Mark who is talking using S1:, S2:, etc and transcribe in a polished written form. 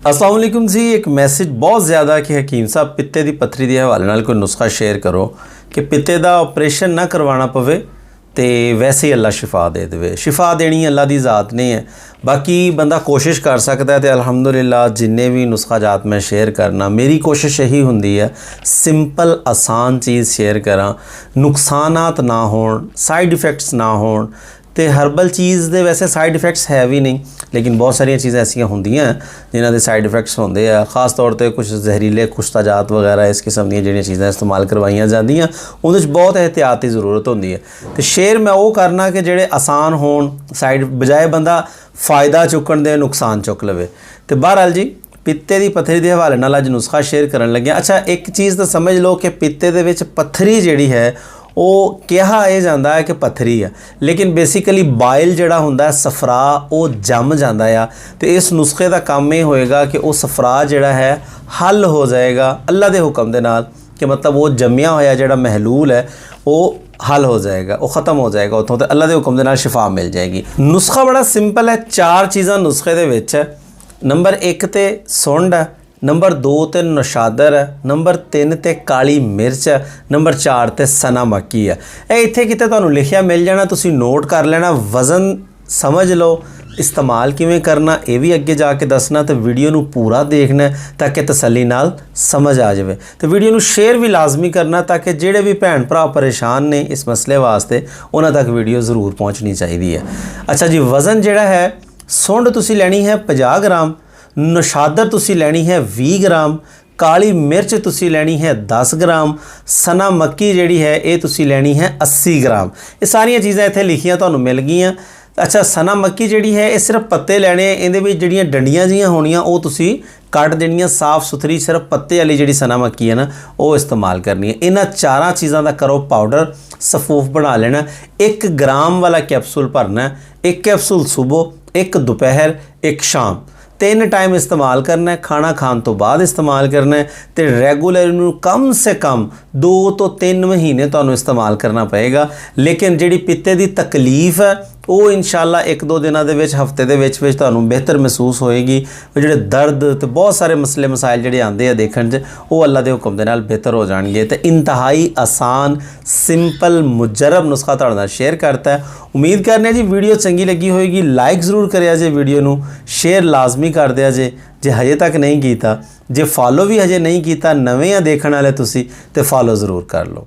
S1: अस्सलाम वालेकुम जी। एक मैसेज बहुत ज़्यादा कि हकीम साहब पित्ते की पत्थरी के हवाले नाल कोई नुस्खा शेयर करो कि पित्ते का ऑपरेशन ना करवाना पवे तो वैसे ही अल्लाह शिफा दे दे। शिफा देनी अल्लाह की ज़ात नहीं है, बाकी बंदा कोशिश कर सकता है। तो अल्हम्दुलिल्लाह जिन्ने भी नुस्खा जात मैं शेयर करना, मेरी कोशिश यही होंदी है सिंपल आसान चीज़ शेयर करा, नुकसानात ना होण, साइड इफेक्ट्स ना होण। तो हर्बल चीज़ के वैसे साइड इफेक्ट्स है भी नहीं, लेकिन बहुत सारिया चीज़ां ऐसियां होंदियां जिन्हां दे साइड इफेक्ट्स होंदे आ। खास तौर पर कुछ जहरीले कुश्ताजात वगैरह इस किस्म दी जिहड़ियां चीज़ां इस्तेमाल करवाइयां जांदियां, उहदे च बहुत एहतियात की ज़रूरत होंदी है। तो शेयर मैं वो करना कि जिहड़े आसान होण, साइड बजाए बंदा फ़ायदा चुकण दे नुकसान चुक लवे। तो बहरहाल जी पित्ते की पत्थरी के हवाले नाल अज नुस्खा शेयर करन लगे। अच्छा, एक चीज़ तो समझ लो कि पित्ते दे विच पत्थरी जिहड़ी है वो कहा यह जाता है कि पत्थरी है, लेकिन बेसिकली बाइल जड़ा होंदा है सफरा वो जम जाता है। तो इस नुस्खे का काम ये होएगा कि वो सफरा जड़ा है हल हो जाएगा अल्लाह के हुक्म दे नाल, कि मतलब वो जमिया होया जड़ा महलूल है वो हल हो जाएगा, वो ख़त्म हो जाएगा उतों, तो अल्लाह के हुक्म दे नाल शिफा मिल जाएगी। नुस्खा बड़ा सिंपल है, 4 चीज़ां नुस्खे दे विच है। नंबर 1 ते सुंड है, नंबर 2 ते नशादर है, नंबर 3 ते काली मिर्च है, नंबर 4 ते सना मक्की है। ये इत्थे किते तुहानूं लिखिया मिल जाना, तुसीं नोट कर लेना। वज़न समझ लो, इस्तेमाल किवें करना ये भी अगे जाके दसना। तो वीडियो नूं पूरा देखना ताकि तसल्ली नाल समझ आ जाए। तो वीडियो नूं शेयर भी लाजमी करना ताकि जिहड़े भी भैन भरा परेशान ने इस मसले वास्ते उन्हां तक वीडियो ज़रूर पहुँचनी चाहिए है। अच्छा जी, वज़न जिहड़ा है, सुंड तुसीं लैनी है 50 ग्राम, नशादर तुसी लैनी है 20 ग्राम, काली मिर्च तुसी लैनी है 10 ग्राम, सना मक्की जिहड़ी है ये तुसी लैनी है 80 ग्राम। ये सारिया चीज़ां इत्थे लिखियां तुहानूं मिल गईयां। अच्छा, सना मक्की जिहड़ी है ये सिर्फ पत्ते लैने, इहदे विच जिहड़ियां डंडियां जिहियां होणियां वो तुसी कट देनियां, साफ सुथरी सिर्फ पत्ते वाली जिहड़ी सना मक्की है ना वो इस्तेमाल करनी है। इन्हां 4 चीज़ां दा करो पाउडर, सफूफ बना लेना। 1 ग्राम वाला कैप्सूल भरना, 1 कैप्सूल सुबह, 1 दोपहर, 1 शाम, 3 टाइम इस्तेमाल करना है। खाना खाने तो बाद इस्तेमाल करना है। तो रेगूलर इनू कम से कम 2 तो 3 महीने तो इस्तेमाल करना पएगा। लेकिन जिहड़ी पित्ते की तकलीफ है वो इंशाअल्लाह 1-2 दिनों के हफ्ते के तुहानूं बेहतर महसूस होएगी। जिहड़े दर्द तो बहुत सारे मसले मसाइल जिहड़े आते हैं देखण च वो अल्लाह के हुक्म दे नाल बेहतर हो जाएंगे। तो इंतहाई आसान सिंपल मुजरब नुस्खा तुहाडे नाल शेयर करता है। उम्मीद करने जी वीडियो चंगी लगी होएगी। लाइक ज़रूर करिया जे वीडियो नूं, शेयर लाजमी कर दिया जे हजे तक नहीं कीता, जे फॉलो भी हजे नहीं कीता, नवे आ देखण वाले तुसीं ते फॉलो ज़रूर कर लो।